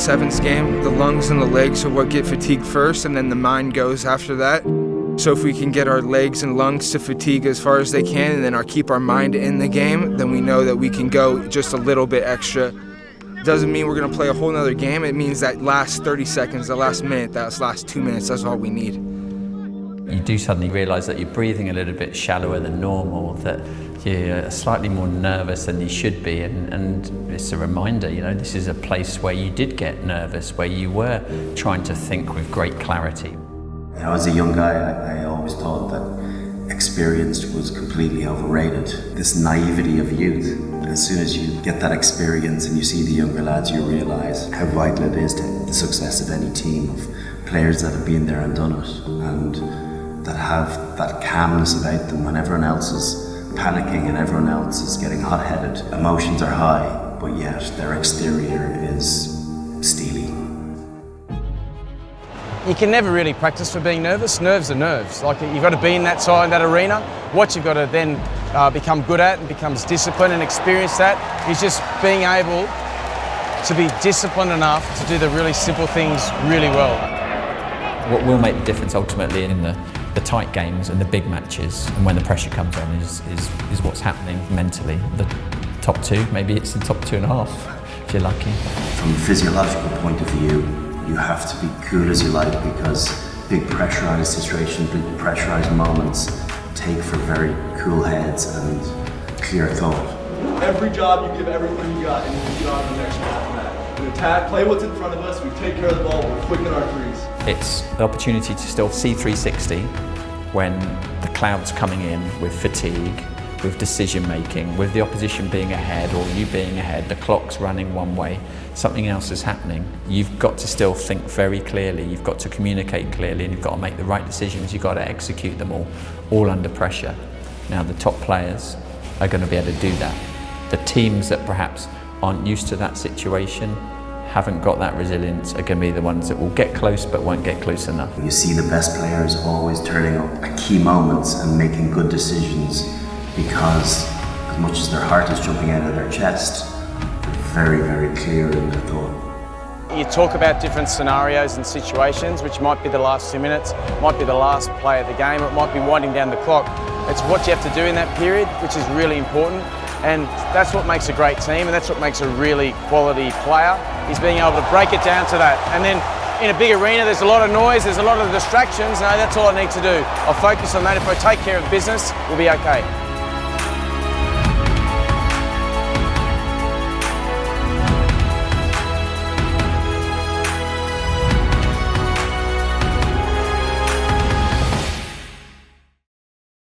sevens game. The lungs and the legs are what get fatigued first, and then the mind goes after that. So if we can get our legs and lungs to fatigue as far as they can, and then keep our mind in the game, then we know that we can go just a little bit extra. Doesn't mean we're going to play a whole nother game. It means that last 30 seconds, the last minute, that last 2 minutes, that's all we need. You do suddenly realise that you're breathing a little bit shallower than normal, that you're slightly more nervous than you should be, and it's a reminder, you know, this is a place where you did get nervous, where you were trying to think with great clarity. You know, as a young guy, I always thought that experience was completely overrated. This naivety of youth. As soon as you get that experience and you see the younger lads, you realise how vital it is to the success of any team, of players that have been there and done it, and that have that calmness about them when everyone else is panicking and everyone else is getting hot-headed. Emotions are high, but yet their exterior is steely. You can never really practice for being nervous. Nerves are nerves. Like, you've got to be in that side, in that arena. What you've got to then become good at and becomes disciplined and experience that is just being able to be disciplined enough to do the really simple things really well. What will make the difference ultimately in the tight games and the big matches, and when the pressure comes on, is what's happening mentally. The top two, maybe it's the top 2.5 if you're lucky. From a physiological point of view, you have to be cool as you like, because big pressurised situations, big pressurised moments take for very cool heads and clear thought. Every job you give everything you got, and you get on to the next one after that. We attack, play what's in front of us, we take care of the ball, we're quick in our threes. It's the opportunity to still see 360 when the cloud's coming in with fatigue, with decision making, with the opposition being ahead or you being ahead, the clock's running one way, something else is happening. You've got to still think very clearly, you've got to communicate clearly, and you've got to make the right decisions, you've got to execute them all under pressure. Now the top players are going to be able to do that. The teams that perhaps aren't used to that situation, haven't got that resilience, are going to be the ones that will get close but won't get close enough. You see the best players always turning up at key moments and making good decisions, because as much as their heart is jumping out of their chest, they're very, very clear in their thought. You talk about different scenarios and situations, which might be the last 2 minutes, might be the last play of the game, it might be winding down the clock. It's what you have to do in that period, which is really important. And that's what makes a great team, and that's what makes a really quality player, is being able to break it down to that. And then in a big arena, there's a lot of noise, there's a lot of distractions. No, that's all I need to do. I'll focus on that. If I take care of business, we'll be okay.